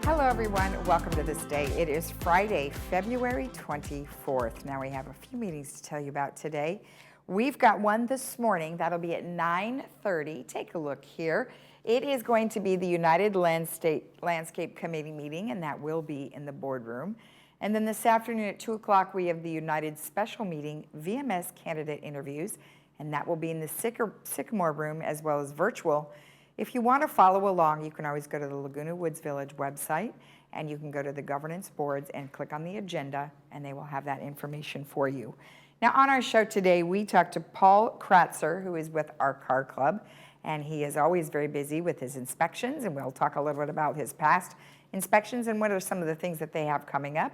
Hello everyone, welcome to This Day. It is Friday, February 24th. Now we have a few meetings to tell you about today. We've got one this morning, that'll be at 9:30. Take a look here. It is going to be the United Landscape Committee meeting, and that will be in the boardroom. And then this afternoon at 2 o'clock, we have the United Special Meeting, VMS candidate interviews, and that will be in the Sycamore room as well as virtual. If you want to follow along, you can always go to the Laguna Woods Village website, and you can go to the governance boards and click on the agenda, and they will have that information for you. Now, on our show today, we talked to Paul Kratzer, who is with our car club, and he is always very busy with his inspections, and we'll talk a little bit about his past inspections and what are some of the things that they have coming up.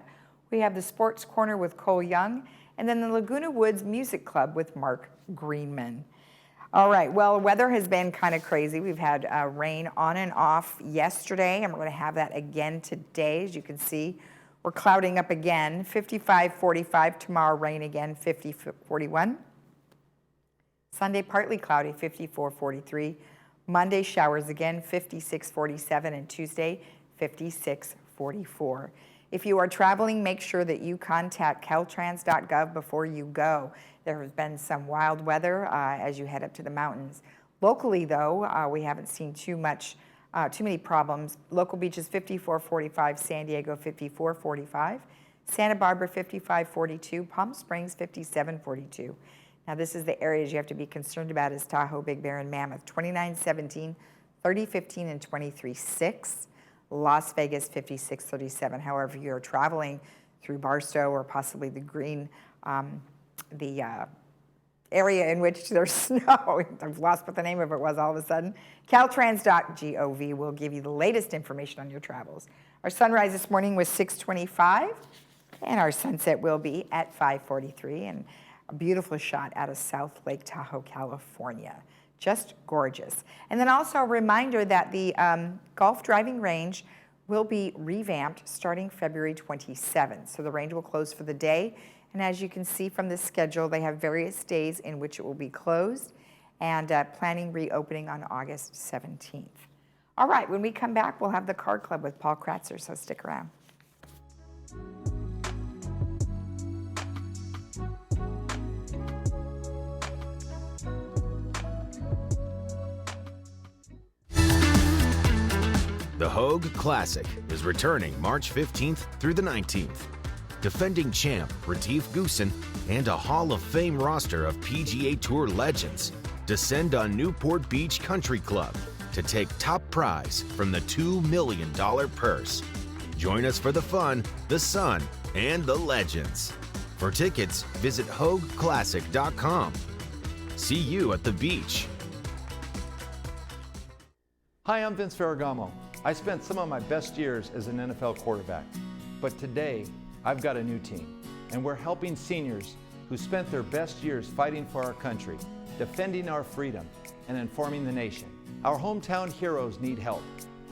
We have the Sports Corner with Cole Young, and then the Laguna Woods Music Club with Mark Greenman. All right, well, weather has been kind of crazy. We've had rain on and off yesterday, and we're going to have that again today. As you can see, we're clouding up again, 55, 45. Tomorrow, rain again, 50, 41. Sunday, partly cloudy, 54, 43. Monday, showers again, 56, 47. And Tuesday, 56, 44. If you are traveling, make sure that you contact caltrans.gov before you go. There has been some wild weather as you head up to the mountains. Locally, though, we haven't seen too many problems. Local beaches 54, 45, San Diego 54, 45, Santa Barbara 55, 42, Palm Springs 57, 42. Now, this is the areas you have to be concerned about is Tahoe, Big Bear, and Mammoth 29, 17, 30, 15, and 23, 6. Las Vegas 56, 37. However, you're traveling through Barstow or possibly the Green, the area in which there's snow. I've lost what the name of it was all of a sudden. Caltrans.gov will give you the latest information on your travels. Our sunrise this morning was 6:25, and our sunset will be at 5:43, and a beautiful shot out of South Lake Tahoe, California. Just gorgeous. And then also a reminder that the golf driving range will be revamped starting February 27th. So the range will close for the day. And as you can see from the schedule, they have various days in which it will be closed and planning reopening on August 17th. All right, when we come back, we'll have the car club with Paul Kratzer, so stick around. The Hogue Classic is returning March 15th through the 19th. Defending champ Retief Goosen and a Hall of Fame roster of PGA Tour legends descend on Newport Beach Country Club to take top prize from the $2 million purse. Join us for the fun, the sun, and the legends. For tickets, visit HogueClassic.com. See you at the beach. Hi, I'm Vince Ferragamo. I spent some of my best years as an NFL quarterback, but today I've got a new team, and we're helping seniors who spent their best years fighting for our country, defending our freedom, and informing the nation. Our hometown heroes need help.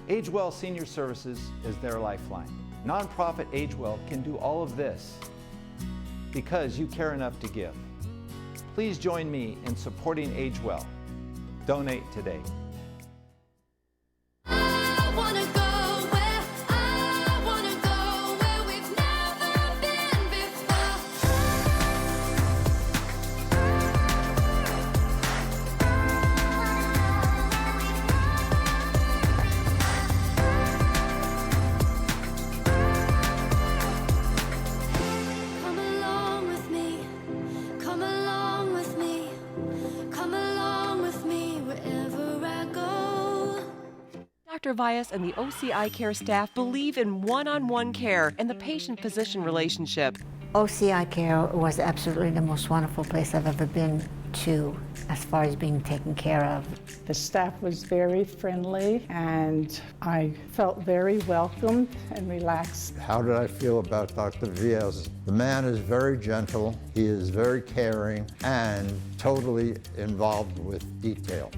AgeWell Senior Services is their lifeline. Nonprofit AgeWell can do all of this because you care enough to give. Please join me in supporting AgeWell. Donate today. Dr. Vyas and the OCI Care staff believe in one-on-one care and the patient-physician relationship. OCI Care was absolutely the most wonderful place I've ever been to as far as being taken care of. The staff was very friendly and I felt very welcomed and relaxed. How did I feel about Dr. Vyas? The man is very gentle, he is very caring, and totally involved with detail.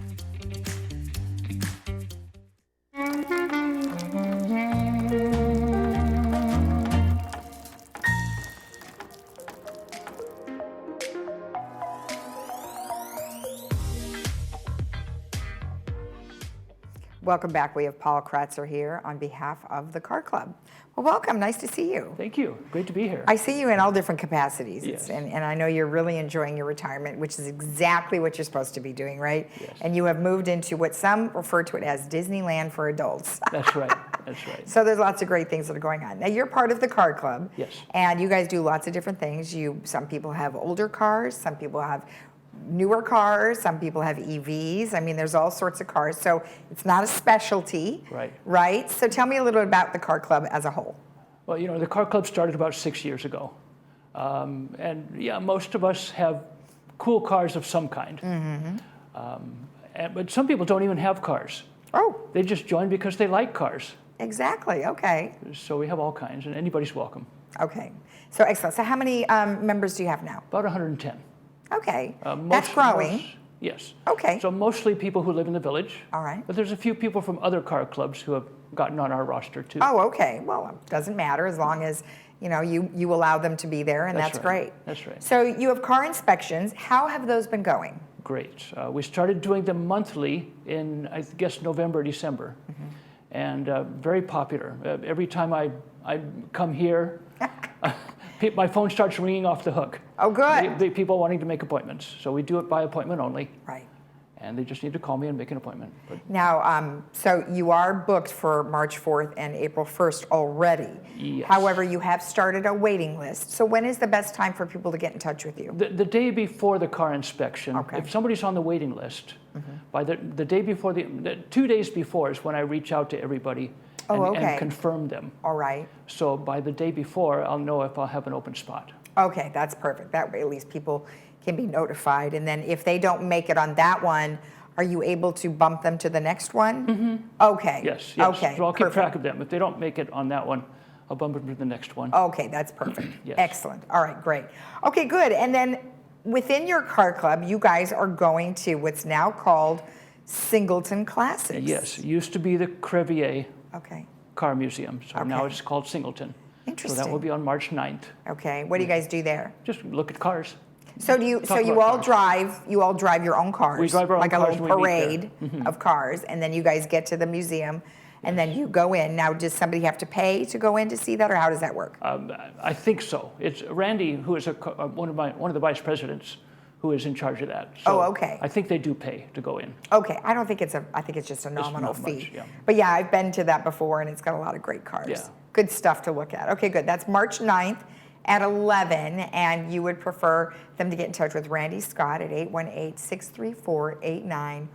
Welcome back. We have Paul Kratzer here on behalf of the Car Club. Well, welcome. Nice to see you. Thank you. Great to be here. I see you in all different capacities. Yes. And I know you're really enjoying your retirement, which is exactly what you're supposed to be doing, right? Yes. And you have moved into what some refer to it as Disneyland for adults. That's right. That's right. So there's lots of great things that are going on. Now, you're part of the Car Club. Yes. And you guys do lots of different things. Some people have older cars, some people have newer cars, some people have EVs. I mean, there's all sorts of cars. So it's not a specialty. Right. Right? So tell me a little bit about the Car Club as a whole. Well, you know, the Car Club started about 6 years ago. And yeah, most of us have cool cars of some kind. But some people don't even have cars. Oh, They just join because they like cars. exactly. Okay. So we have all kinds, and anybody's welcome. Okay. So excellent. So how many members do you have now? About 110. Okay. That's growing. Yes. Okay. So mostly people who live in the village. All right. But there's a few people from other car clubs who have gotten on our roster too. Oh, okay. Well, it doesn't matter as long as, you allow them to be there, and that's right. great. That's right. So you have car inspections. How have those been going? Great. We started doing them monthly in, I guess, November, December. And very popular. Every time I come here, my phone starts ringing off the hook. Oh, good. The people wanting to make appointments. So we do it by appointment only. Right. And they just need to call me and make an appointment. But Now, so you are booked for March 4th and April 1st already. Yes. However, you have started a waiting list. So when is the best time for people to get in touch with you? the day before the car inspection, Okay. if somebody's on the waiting list, by the day before, the 2 days before is when I reach out to everybody and confirm them. All right. So by the day before, I'll know if I'll have an open spot. Okay, that's perfect. That way at least people can be notified. And then if they don't make it on that one, are you able to bump them to the next one? Okay. Yes. Okay. So I'll keep perfect. track of them. If they don't make it on that one, I'll bump them to the next one. Okay, that's perfect. Yes. Excellent. All right, great. Okay, good. And then within your car club, you guys are going to what's now called Singleton Classics. Yes. It used to be the Crevier Okay. Car Museum. So now Okay. it's called Singleton. So Interesting. that will be on March 9th. Okay. What do you guys do there? Just look at cars. So do you? Talk So you about all cars. drive. You all drive your own cars. We drive our own like cars a when little we meet there. parade of cars, and then you guys get to the museum, and then you go in. Now, does somebody have to pay to go in to see that, or how does that work? I think so. It's Randy, who is one of the vice presidents, who is in charge of that. So Oh, okay. I think they do pay to go in. Okay, I don't think it's I think it's just a nominal not fee. much, yeah. But yeah, I've been to that before, and it's got a lot of great cars. Yeah. Good stuff to look at. Okay, good. That's March 9th at 11, and you would prefer them to get in touch with Randy Scott at 818-634-8914.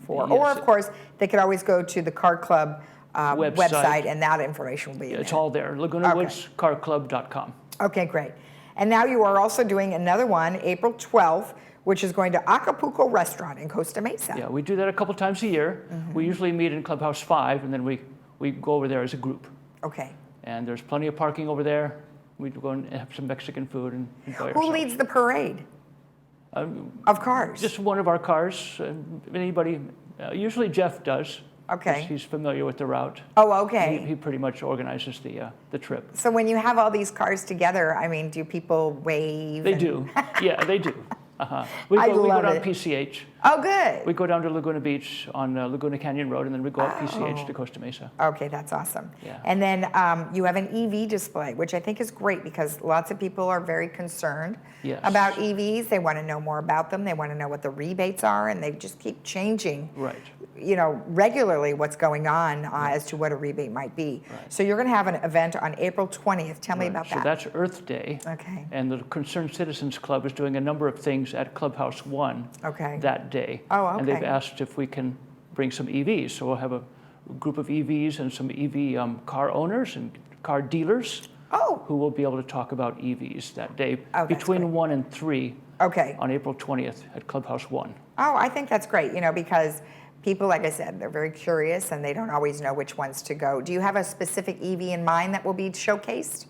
Or, Yes. of course, they could always go to the Car Club website, and that information will be in It's there. all there. LagunaWoodsCarClub.com. Okay, great. And now you are also doing another one, April 12th, which is going to Acapulco Restaurant in Costa Mesa. Yeah, we do that a couple times a year. We usually meet in Clubhouse 5, and then we go over there as a group. Okay. And there's plenty of parking over there. We go and have some Mexican food and enjoy Who ourselves. leads the parade of cars? Just one of our cars. Anybody, usually Jeff does. Okay. He's familiar with the route. Oh, okay. He pretty much organizes the trip. So when you have all these cars together, I mean, do people wave? They and- do. Yeah, they do. We I go love down it. PCH. Oh, good. We go down to Laguna Beach on Laguna Canyon Road, and then we go up PCH to Costa Mesa. Okay, that's awesome. Yeah. And then you have an EV display, which I think is great because lots of people are very concerned Yes. about EVs. They want to know more about them. They want to know what the rebates are, and they just keep changing. Right. Regularly what's going on as to what a rebate might be. Right. So you're going to have an event on April 20th. Tell me Right. about So that. that's Earth Day. Okay. And the Concerned Citizens Club is doing a number of things at Clubhouse 1 Okay. that day. Oh, And they've okay. asked if we can bring some EVs. So we'll have a group of EVs and some EV car owners and car dealers Oh. who will be able to talk about EVs that day Oh, that's between great. 1 and 3 Okay. on April 20th at Clubhouse 1. Oh, I think that's great, because people, like I said, they're very curious and they don't always know which ones to go. Do you have a specific EV in mind that will be showcased?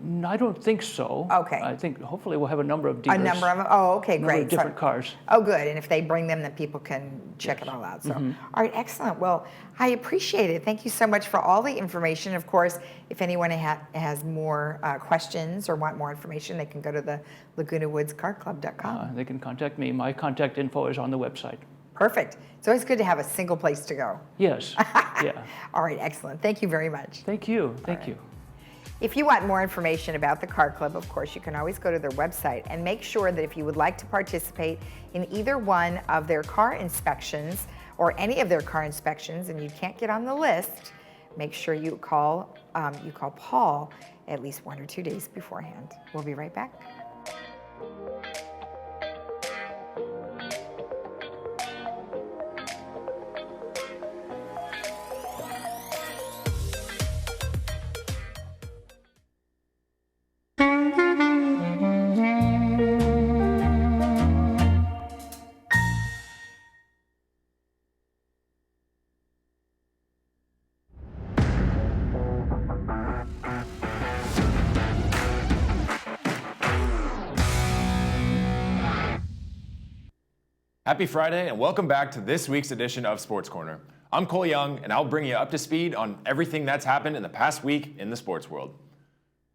No, I don't think so. Okay. I think hopefully we'll have a number of dealers. A number of them? Oh, okay, number of great. different cars. Oh, good. And if they bring them, then people can check it all out. So, Mm-hmm. all right, excellent. Well, I appreciate it. Thank you so much for all the information. Of course, if anyone has more questions or want more information, they can go to the LagunaWoodsCarClub.com. They can contact me. My contact info is on the website. Perfect. It's always good to have a single place to go. Yes. Yeah. All right, excellent. Thank you very much. Thank you. Thank you. If you want more information about the Car Club, of course, you can always go to their website and make sure that if you would like to participate in either one of their car inspections or any of their car inspections and you can't get on the list, make sure you call Paul at least 1 or 2 days beforehand. We'll be right back. Happy Friday and welcome back to this week's edition of Sports Corner. I'm Cole Young and I'll bring you up to speed on everything that's happened in the past week in the sports world.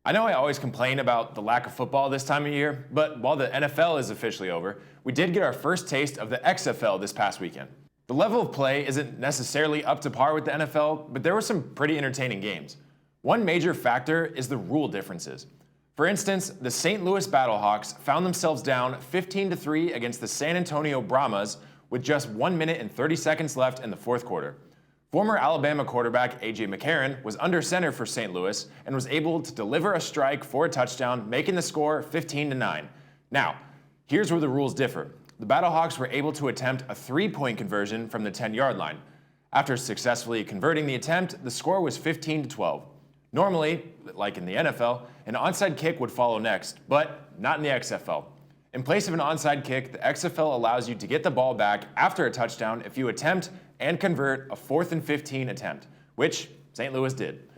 I know I always complain about the lack of football this time of year, but while the NFL is officially over, we did get our first taste of the XFL this past weekend. The level of play isn't necessarily up to par with the NFL, but there were some pretty entertaining games. One major factor is the rule differences. For instance, the St. Louis Battlehawks found themselves down 15-3 against the San Antonio Brahmas with just 1 minute and 30 seconds left in the fourth quarter. Former Alabama quarterback A.J. McCarron was under center for St. Louis and was able to deliver a strike for a touchdown, making the score 15-9. Now, here's where the rules differ. The Battlehawks were able to attempt a 3-point conversion from the 10-yard line. After successfully converting the attempt, the score was 15-12. Normally, like in the NFL, an onside kick would follow next, but not in the XFL. In place of an onside kick, the XFL allows you to get the ball back after a touchdown if you attempt and convert a 4th and 15 attempt, which St. Louis did.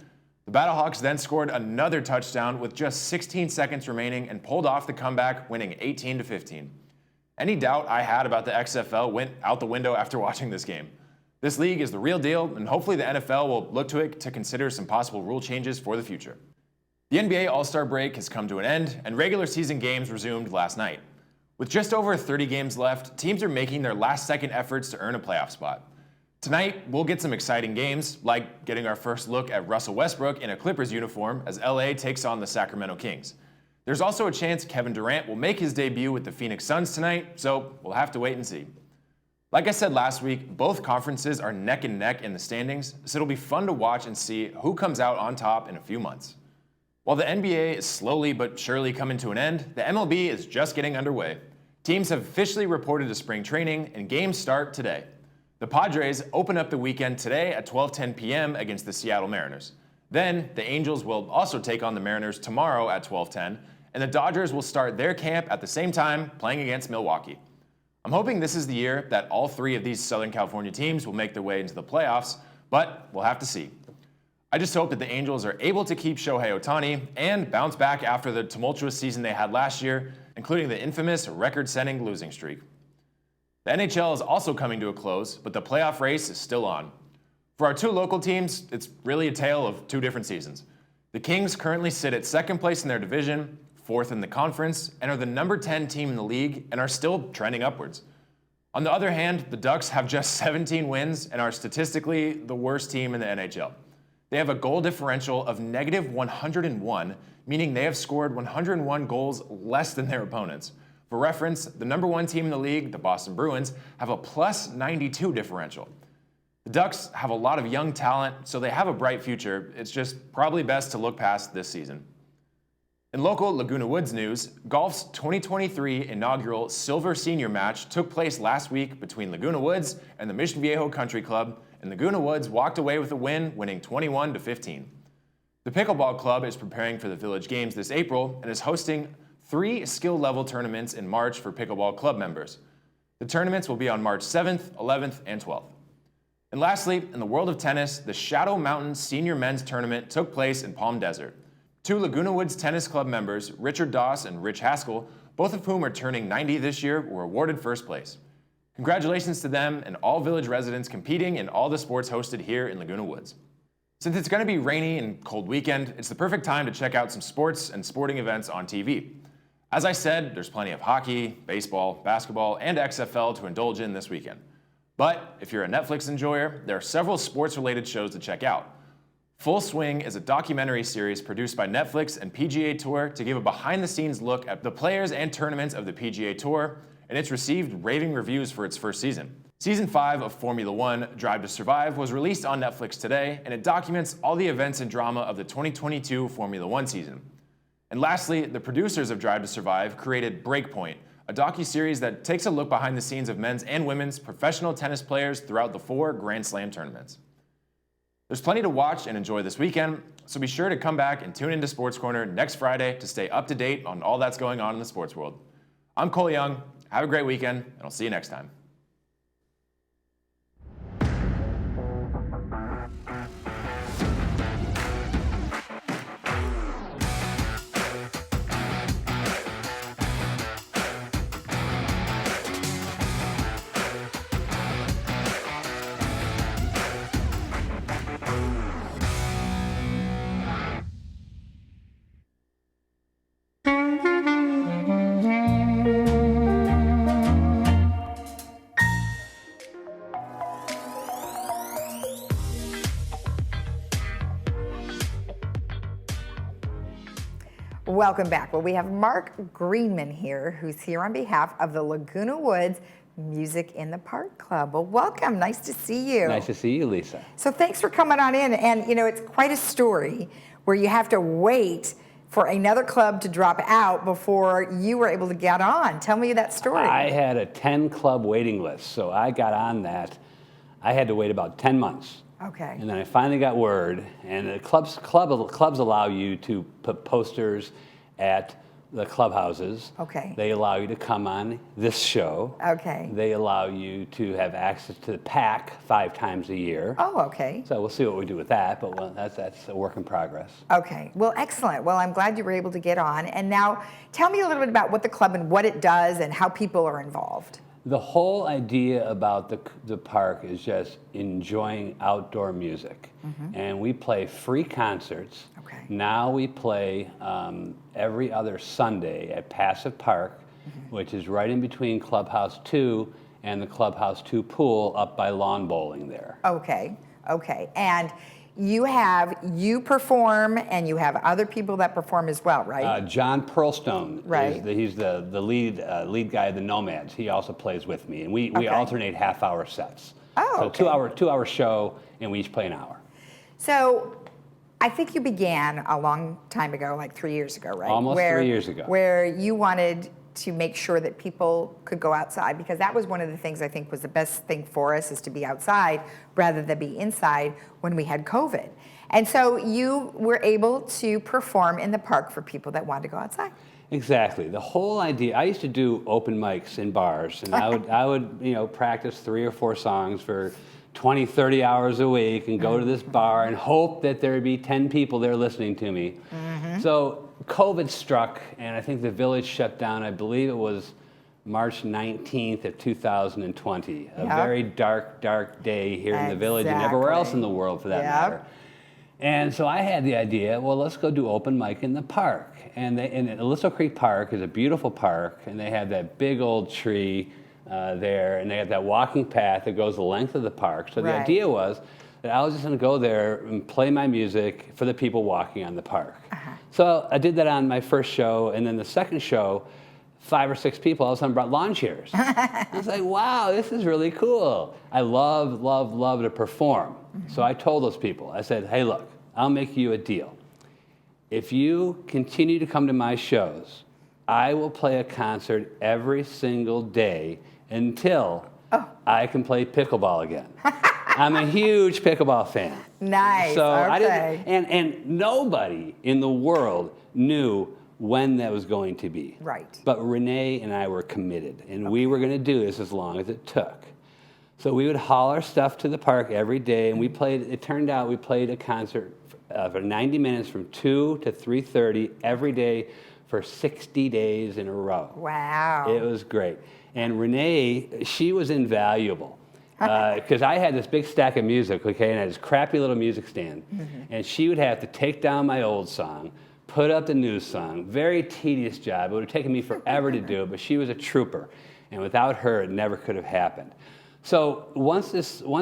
The Battlehawks then scored another touchdown with just 16 seconds remaining and pulled off the comeback, winning 18-15. Any doubt I had about the XFL went out the window after watching this game. This league is the real deal, and hopefully the NFL will look to it to consider some possible rule changes for the future. The NBA All-Star break has come to an end, and regular season games resumed last night. With just over 30 games left, teams are making their last-second efforts to earn a playoff spot. Tonight, we'll get some exciting games, like getting our first look at Russell Westbrook in a Clippers uniform as LA takes on the Sacramento Kings. There's also a chance Kevin Durant will make his debut with the Phoenix Suns tonight, so we'll have to wait and see. Like I said last week, both conferences are neck and neck in the standings, so it'll be fun to watch and see who comes out on top in a few months. While the NBA is slowly but surely coming to an end, the MLB is just getting underway. Teams have officially reported to spring training, and games start today. The Padres open up the weekend today at 12:10 p.m. against the Seattle Mariners. Then, the Angels will also take on the Mariners tomorrow at 12:10, and the Dodgers will start their camp at the same time, playing against Milwaukee. I'm hoping this is the year that all three of these Southern California teams will make their way into the playoffs, but we'll have to see. I just hope that the Angels are able to keep Shohei Ohtani and bounce back after the tumultuous season they had last year, including the infamous record-setting losing streak. The NHL is also coming to a close, but the playoff race is still on. For our two local teams, it's really a tale of two different seasons. The Kings currently sit at second place in their division, fourth in the conference, and are the number 10 team in the league and are still trending upwards. On the other hand, the Ducks have just 17 wins and are statistically the worst team in the NHL. They have a goal differential of -101, meaning they have scored 101 goals less than their opponents. For reference, the number 1 team in the league, the Boston Bruins, have a +92 differential. The Ducks have a lot of young talent, so they have a bright future. It's just probably best to look past this season. In local Laguna Woods news, golf's 2023 inaugural Silver Senior match took place last week between Laguna Woods and the Mission Viejo Country Club, and Laguna Woods walked away with a win, winning 21-15. The Pickleball Club is preparing for the Village Games this April and is hosting 3 skill-level tournaments in March for Pickleball Club members. The tournaments will be on March 7th, 11th, and 12th. And lastly, in the world of tennis, the Shadow Mountain Senior Men's Tournament took place in Palm Desert. 2 Laguna Woods Tennis Club members, Richard Doss and Rich Haskell, both of whom are turning 90 this year, were awarded first place. Congratulations to them and all Village residents competing in all the sports hosted here in Laguna Woods. Since it's going to be rainy and cold weekend, it's the perfect time to check out some sports and sporting events on TV. As I said, there's plenty of hockey, baseball, basketball, and XFL to indulge in this weekend. But if you're a Netflix enjoyer, there are several sports-related shows to check out. Full Swing is a documentary series produced by Netflix and PGA Tour to give a behind-the-scenes look at the players and tournaments of the PGA Tour, and it's received raving reviews for its first season. Season 5 of Formula One, Drive to Survive, was released on Netflix today, and it documents all the events and drama of the 2022 Formula One season. And lastly, the producers of Drive to Survive created Breakpoint, a docuseries that takes a look behind the scenes of men's and women's professional tennis players throughout the 4 Grand Slam tournaments. There's plenty to watch and enjoy this weekend, so be sure to come back and tune into Sports Corner next Friday to stay up to date on all that's going on in the sports world. I'm Cole Young. Have a great weekend, and I'll see you next time. Welcome back. Well, we have Mark Greenman here, who's here on behalf of the Laguna Woods Music in the Park Club. Well, welcome. Nice to see you. Nice to see you, Lisa. So thanks for coming on in. And, you know, it's quite a story where you have to wait for another club to drop out before you were able to get on. Tell me that story. I had a 10-club waiting list, so I got on that. I had to wait about 10 months. Okay. And then I finally got word, and the clubs allow you to put posters at the clubhouses. Okay. They allow you to come on this show. Okay. They allow you to have access to the PAC 5 times a year. Oh, okay. So we'll see what we do with that, but that's a work in progress. Okay. Well, excellent. Well, I'm glad you were able to get on. And now tell me a little bit about what the club and what it does and how people are involved. The whole idea about the park is just enjoying outdoor music. Mm-hmm. And we play free concerts. Okay. Now we play every other Sunday at Passive Park, mm-hmm. which is right in between Clubhouse 2 and the Clubhouse 2 pool up by lawn bowling there. Okay, okay. And you perform and you have other people that perform as well, right? John Pearlstone, right. He's the lead guy of the Nomads. He also plays with me, and we alternate half-hour sets. Oh, so okay. two-hour show, and we each play an hour. So I think you began a long time ago, like 3 years ago, right? Almost 3 years ago. Where you wanted to make sure that people could go outside, because that was one of the things I think was the best thing for us, is to be outside rather than be inside when we had COVID. And so you were able to perform in the park for people that wanted to go outside. Exactly. The whole idea, I used to do open mics in bars, and I would practice 3 or 4 songs for 20, 30 hours a week and go to this bar and hope that there would be 10 people there listening to me. Mm-hmm. So COVID struck, and I think the village shut down. I believe it was March 19th of 2020, a very dark, dark day here in the village and everywhere else in the world for that matter. And so I had the idea, well, let's go do open mic in the park. And Aliso Creek Park is a beautiful park, and they have that big old tree there, and they have that walking path that goes the length of the park. So the idea was that I was just going to go there and play my music for the people walking on the park. Uh-huh. So I did that on my first show, and then the second show, 5 or 6 people all of a sudden brought lawn chairs. I was like, wow, this is really cool. I love, love, love to perform. Mm-hmm. So I told those people, I said, hey, look, I'll make you a deal. If you continue to come to my shows, I will play a concert every single day until I can play pickleball again. I'm a huge pickleball fan. Nice. So okay. I didn't, and nobody in the world knew when that was going to be. Right. But Renee and I were committed, and we were going to do this as long as it took. So we would haul our stuff to the park every day, and we played. It turned out we played a concert for 90 minutes from 2 to 3:30 every day for 60 days in a row. Wow. It was great. And Renee, she was invaluable. Because I had this big stack of music, okay, and I had this crappy little music stand. Mm-hmm. And she would have to take down my old song, put up the new song. Very tedious job. It would have taken me forever to do it, but she was a trooper. And without her, it never could have happened. So once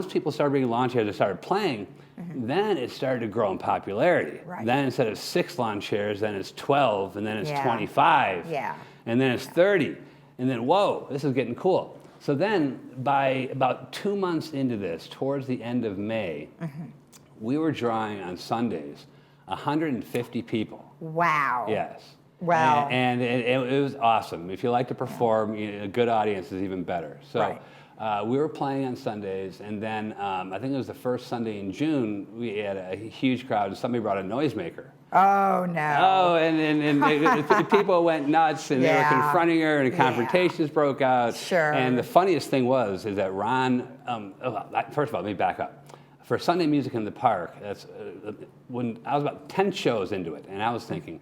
people started bringing lawn chairs and started playing, then it started to grow in popularity. Right. Then instead of 6 lawn chairs, then it's 12, and then it's Yeah. 25, Yeah. and then it's 30, and then whoa, this is getting cool. So then by about 2 months into this, towards the end of May, we were drawing on Sundays 150 people. Wow. Yes. Wow. And it was awesome. If you like to perform, a good audience is even better. So Right. we were playing on Sundays, and then I think it was the first Sunday in June, we had a huge crowd, and somebody brought a noisemaker. Oh, no. Oh, and people went nuts, and they were Yeah. confronting her, and confrontations broke out. Sure. And the funniest thing is that Ron, first of all, let me back up. For Sunday Music in the Park, that's when I was about 10 shows into it, and I was thinking,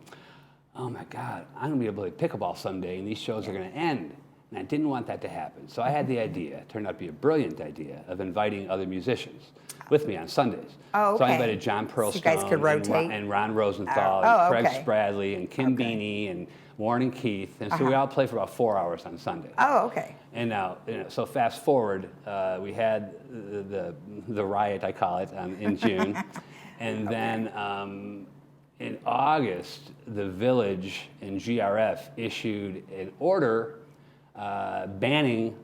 oh my God, I'm gonna be able to play pickleball someday, and these shows are gonna end. And I didn't want that to happen. So I had the idea, it turned out to be a brilliant idea, of inviting other musicians with me on Sundays. Oh, So I okay. invited John Pearlstone, So you guys could rotate? and Ron Rosenthal, Oh, and Craig okay. Spradley, and Kim Beanie, and Warren and Keith. And so we all play for about 4 hours on Sunday. Oh, okay. And now, so fast forward, we had the riot, I call it, in June. And then in August, the Village and GRF issued an order banning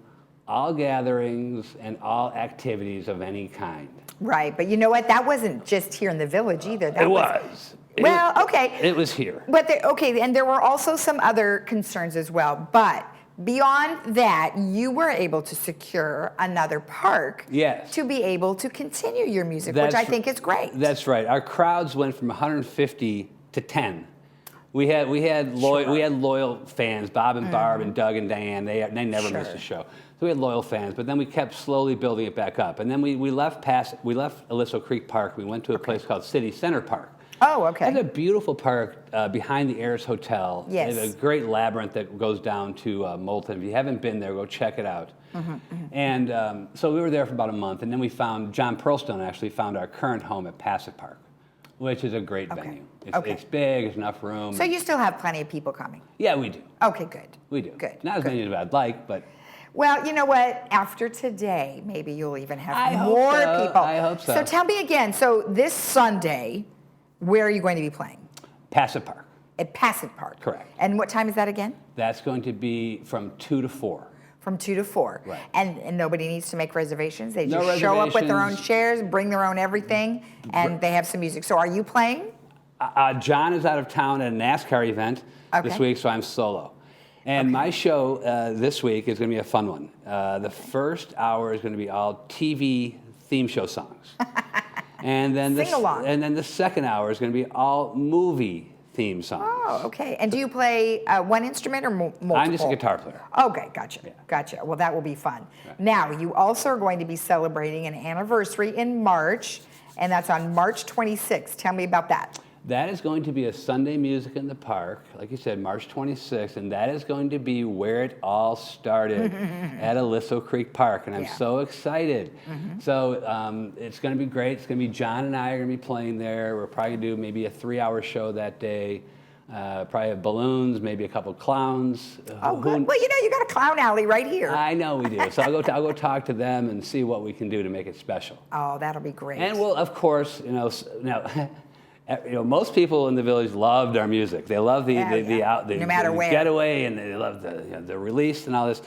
all gatherings and all activities of any kind. Right, but you know what? That wasn't just here in the Village either. That It was. Well, okay. It was here. But okay, and there were also some other concerns as well. But beyond that, you were able to secure another park Yes. to be able to continue your music, which I think is great. That's right. Our crowds went from 150 to 10. We had loyal fans, Bob and Barb and Doug and Diane. They never missed a show. So we had loyal fans, but then we kept slowly building it back up. And then we left Aliso Creek Park. We went to a place called City Center Park. Oh, okay. It's a beautiful park behind the Ayers Hotel. Yes. It's a great labyrinth that goes down to Moulton. If you haven't been there, go check it out. And so we were there for about a month, and then we found, John Pearlstone actually found our current home at Passett Park, which is a great venue. It's big, it's enough room. So you still have plenty of people coming? Yeah, we do. Okay, good. We do. Good. Not as many as I'd like, but... Well, you know what? After today, maybe you'll even have I hope more so. people. I hope so. So tell me again, so this Sunday, where are you going to be playing? Passett Park. At Passett Park? Correct. And what time is that again? That's going to be from 2 to 4. From 2 to 4. Right. And nobody needs to make reservations? They No just show up with their own reservations. chairs, bring their own everything, and they have some music. So are you playing? John is out of town at a NASCAR event this week, so I'm solo. And my show this week is going to be a fun one. The first hour is going to be all TV theme show songs. And then Sing along. And then the second hour is going to be all movie theme songs. Oh, okay. And do you play one instrument or multiple? I'm just a guitar player. Okay, gotcha. Yeah. Gotcha. Well, that will be fun. Now, you also are going to be celebrating an anniversary in March, and that's on March 26th. Tell me about that. That is going to be a Sunday Music in the Park, like you said, March 26th, and that is going to be where it all started at Aliso Creek Park, and I'm so excited. So it's going to be great. It's going to be John and I are going to be playing there. We're probably going to do maybe a 3-hour show that day. Probably have balloons, maybe a couple clowns. Oh, good. Well, you know, you got a clown alley right here. I know we do. So I'll go talk to them and see what we can do to make it special. Oh, that'll be great. And we'll, of course, now. Most people in the Village loved our music. They love the No matter where. getaway, and they love the release and all this.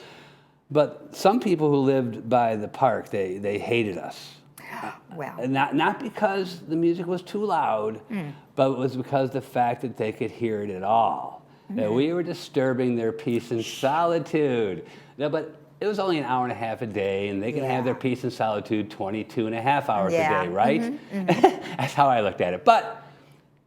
But some people who lived by the park, they hated us. Well. And not because the music was too loud, but it was because the fact that they could hear it at all. That we were disturbing their peace and solitude. No, but it was only an hour and a half a day, and they can have their peace and solitude 22 and a half hours a day, right? That's how I looked at it. But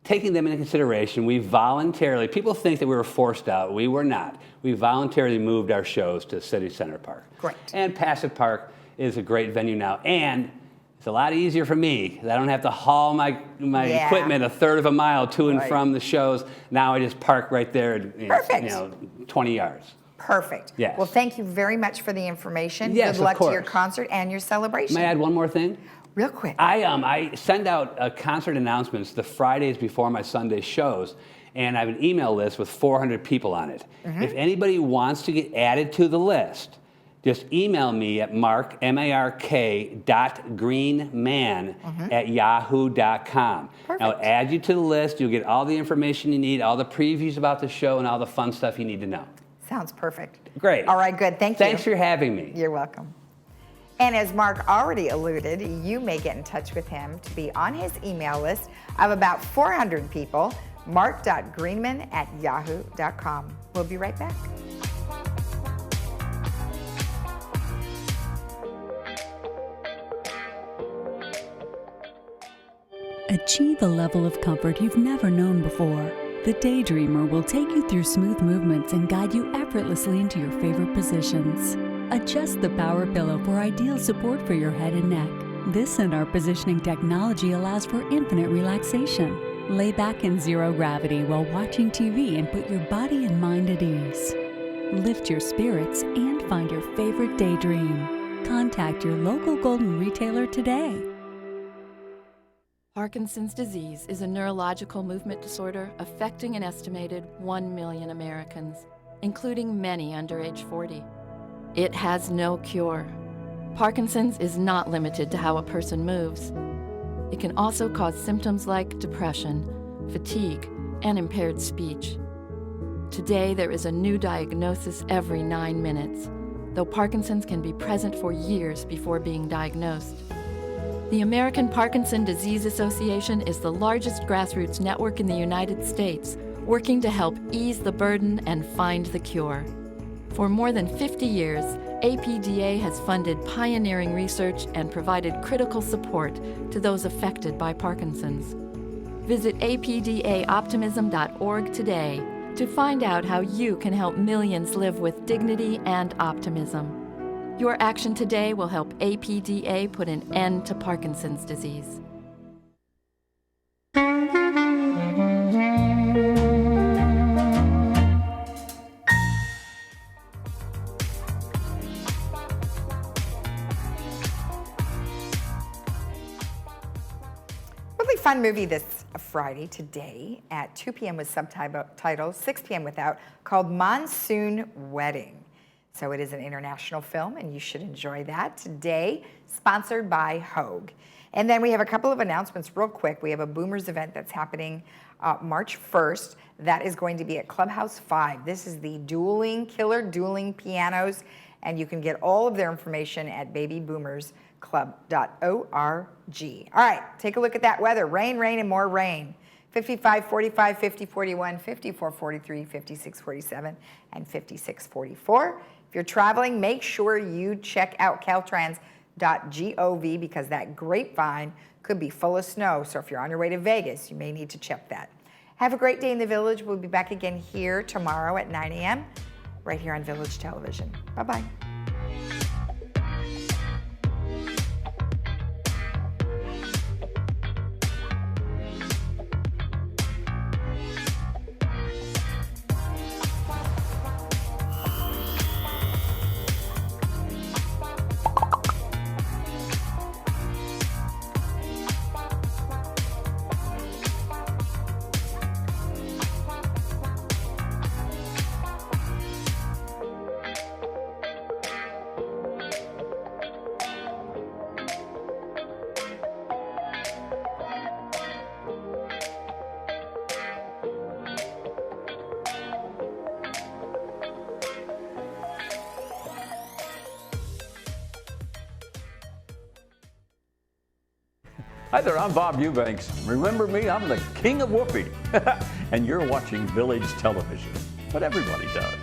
taking them into consideration, we voluntarily, people think that we were forced out. We were not. We voluntarily moved our shows to City Center Park. Great. And Passett Park is a great venue now. And it's a lot easier for me. I don't have to haul my equipment a third of a mile to and from the shows. Now I just park right there, 20 yards. Perfect. Yes. Well, thank you very much for the information. Yes, Good luck of course. to your concert and your celebration. May I add one more thing? Real quick. I send out concert announcements the Fridays before my Sunday shows, and I have an email list with 400 people on it. If anybody wants to get added to the list, just email me at mark.greenman@yahoo.com. I'll add you to the list. You'll get all the information you need, all the previews about the show, and all the fun stuff you need to know. Sounds perfect. Great. All right, good. Thank you. Thanks for having me. You're welcome. And as Mark already alluded, you may get in touch with him to be on his email list of about 400 people, mark.greenman@yahoo.com. We'll be right back. Achieve a level of comfort you've never known before. The Daydreamer will take you through smooth movements and guide you effortlessly into your favorite positions. Adjust the power pillow for ideal support for your head and neck. This and our positioning technology allows for infinite relaxation. Lay back in zero gravity while watching TV and put your body and mind at ease. Lift your spirits and find your favorite daydream. Contact your local Golden retailer today. Parkinson's disease is a neurological movement disorder affecting an estimated 1 million Americans, including many under age 40. It has no cure. Parkinson's is not limited to how a person moves. It can also cause symptoms like depression, fatigue, and impaired speech. Today, there is a new diagnosis every 9 minutes, though Parkinson's can be present for years before being diagnosed. The American Parkinson Disease Association is the largest grassroots network in the United States, working to help ease the burden and find the cure. For more than 50 years, APDA has funded pioneering research and provided critical support to those affected by Parkinson's. Visit apdaoptimism.org today to find out how you can help millions live with dignity and optimism. Your action today will help APDA put an end to Parkinson's disease. Really fun movie this Friday, today, at 2 p.m. with subtitles, 6 p.m. without, called Monsoon Wedding. So it is an international film, and you should enjoy that. Today, sponsored by Hogue. And then we have a couple of announcements real quick. We have a Boomers event that's happening March 1st. That is going to be at Clubhouse 5. This is the killer dueling pianos, and you can get all of their information at babyboomersclub.org. All right, take a look at that weather. Rain, rain, and more rain. 55, 45, 50, 41, 54, 43, 56, 47, and 56, 44. If you're traveling, make sure you check out caltrans.gov because that grapevine could be full of snow. So if you're on your way to Vegas, you may need to check that. Have a great day in the Village. We'll be back again here tomorrow at 9 a.m. right here on Village Television. Bye-bye. Hi there, I'm Bob Eubanks. Remember me? I'm the king of whoopee. And you're watching Village Television. But everybody does.